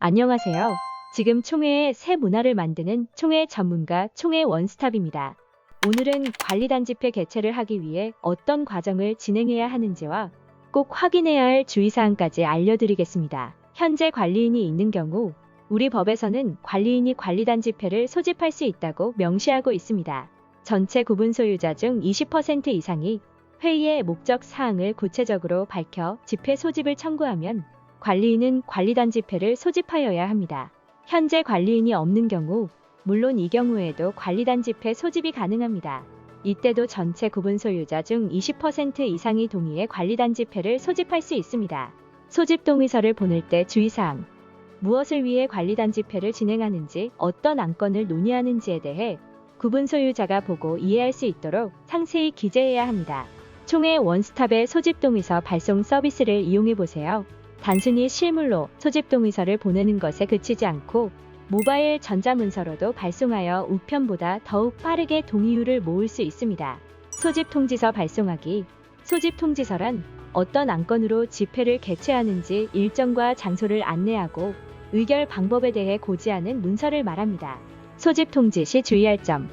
안녕하세요. 지금 총회의 새 문화를 만드는 총회 전문가 총회 원스톱입니다. 오늘은 관리단지회 개최를 하기 위해 어떤 과정을 진행해야 하는지와 꼭 확인해야 할 주의사항까지 알려드리겠습니다. 현재 관리인이 있는 경우 우리 법에서는 관리인이 관리단지회를 소집할 수 있다고 명시하고 있습니다. 전체 구분 소유자 중 20% 이상이 회의의 목적 사항을 구체적으로 밝혀 집회 소집을 청구하면 관리인은 관리단지회를 소집하여야 합니다. 현재 관리인이 없는 경우 물론 이 경우에도 관리단지회 소집이 가능합니다. 이때도 전체 구분 소유자 중 20% 이상이 동의해 관리단지회를 소집할 수 있습니다. 소집 동의서를 보낼 때 주의사항, 무엇을 위해 관리단지회를 진행하는지, 어떤 안건을 논의하는지에 대해 구분 소유자가 보고 이해할 수 있도록 상세히 기재해야 합니다. 총회 원스톱의 소집 동의서 발송 서비스를 이용해 보세요. 단순히 실물로 소집 동의서를 보내는 것에 그치지 않고 모바일 전자문서로도 발송하여 우편보다 더욱 빠르게 동의율을 모을 수 있습니다. 소집 통지서 발송하기. 소집 통지서란 어떤 안건으로 집회를 개최하는지 일정과 장소를 안내하고 의결 방법에 대해 고지하는 문서를 말합니다. 소집 통지 시 주의할 점.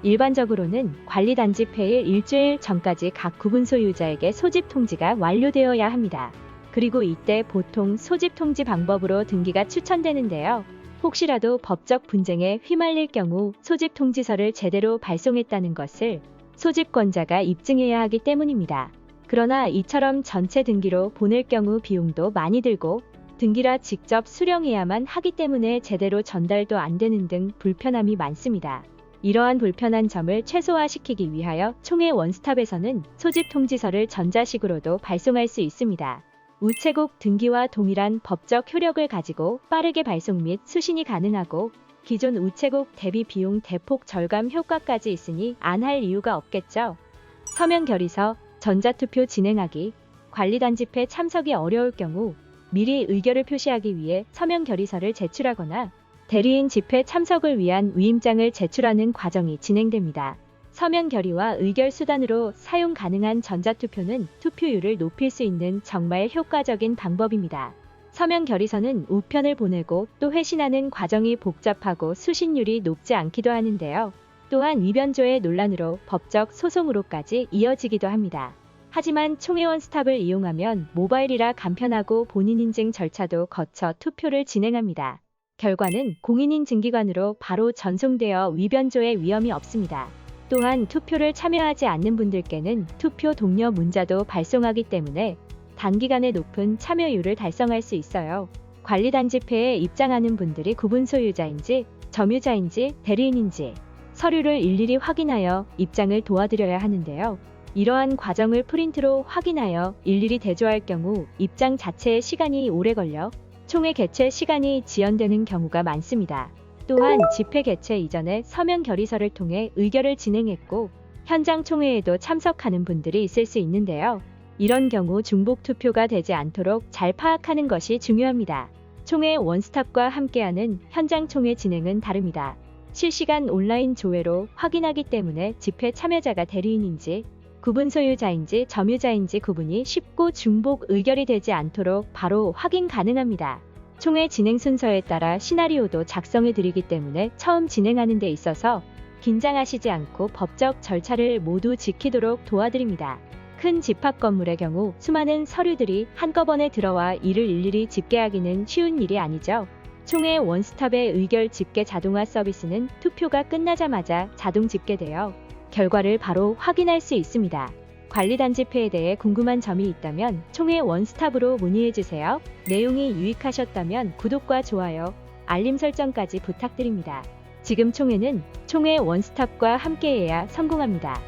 일반적으로는 관리단지회일 일주일 전까지 각 구분 소유자에게 소집 통지가 완료되어야 합니다. 그리고 이때 보통 소집 통지 방법으로 등기가 추천되는데요. 혹시라도 법적 분쟁에 휘말릴 경우 소집 통지서를 제대로 발송했다는 것을 소집권자가 입증해야 하기 때문입니다. 그러나 이처럼 전체 등기로 보낼 경우 비용도 많이 들고 등기라 직접 수령해야만 하기 때문에 제대로 전달도 안 되는 등 불편함이 많습니다. 이러한 불편한 점을 최소화시키기 위하여 총회 원스톱에서는 소집 통지서를 전자식으로도 발송할 수 있습니다. 우체국 등기와 동일한 법적 효력을 가지고 빠르게 발송 및 수신이 가능하고 기존 우체국 대비 비용 대폭 절감 효과까지 있으니 안 할 이유가 없겠죠. 서면 결의서, 전자투표 진행하기. 관리단지회 참석이 어려울 경우 미리 의결을 표시하기 위해 서면 결의서를 제출하거나 대리인 집회 참석을 위한 위임장을 제출하는 과정이 진행됩니다. 서면 결의와 의결 수단으로 사용 가능한 전자투표는 투표율을 높일 수 있는 정말 효과적인 방법입니다. 서면 결의서는 우편을 보내고 또 회신하는 과정이 복잡하고 수신율이 높지 않기도 하는데요. 또한 위변조의 논란으로 법적 소송으로까지 이어지기도 합니다. 하지만 총회 원스톱을 이용하면 모바일이라 간편하고 본인 인증 절차도 거쳐 투표를 진행합니다. 결과는 공인인증기관으로 바로 전송되어 위변조의 위험이 없습니다. 또한 투표를 참여하지 않는 분들께는 투표 독려 문자도 발송하기 때문에 단기간에 높은 참여율을 달성할 수 있어요. 관리단지회에 입장하는 분들이 구분 소유자인지, 점유자인지, 대리인인지 서류를 일일이 확인하여 입장을 도와드려야 하는데요. 이러한 과정을 프린트로 확인하여 일일이 대조할 경우 입장 자체에 시간이 오래 걸려 총회 개최 시간이 지연되는 경우가 많습니다. 또한 집회 개최 이전에 서면 결의서를 통해 의결을 진행했고 현장 총회에도 참석하는 분들이 있을 수 있는데요. 이런 경우 중복 투표가 되지 않도록 잘 파악하는 것이 중요합니다. 총회 원스톱과 함께하는 현장 총회 진행은 다릅니다. 실시간 온라인 조회로 확인하기 때문에 집회 참여자가 대리인인지 구분 소유자인지 점유자인지 구분이 쉽고 중복 의결이 되지 않도록 바로 확인 가능합니다. 총회 진행 순서에 따라 시나리오도 작성해 드리기 때문에 처음 진행하는 데 있어서 긴장하시지 않고 법적 절차를 모두 지키도록 도와드립니다. 큰 집합 건물의 경우 수많은 서류들이 한꺼번에 들어와 이를 일일이 집계하기는 쉬운 일이 아니죠. 총회 원스톱의 의결 집계 자동화 서비스는 투표가 끝나자마자 자동 집계되어 결과를 바로 확인할 수 있습니다. 관리단지회에 대해 궁금한 점이 있다면 총회 원스톱으로 문의해주세요. 내용이 유익하셨다면 구독과 좋아요, 알림 설정까지 부탁드립니다. 지금 총회는 총회 원스톱과 함께해야 성공합니다.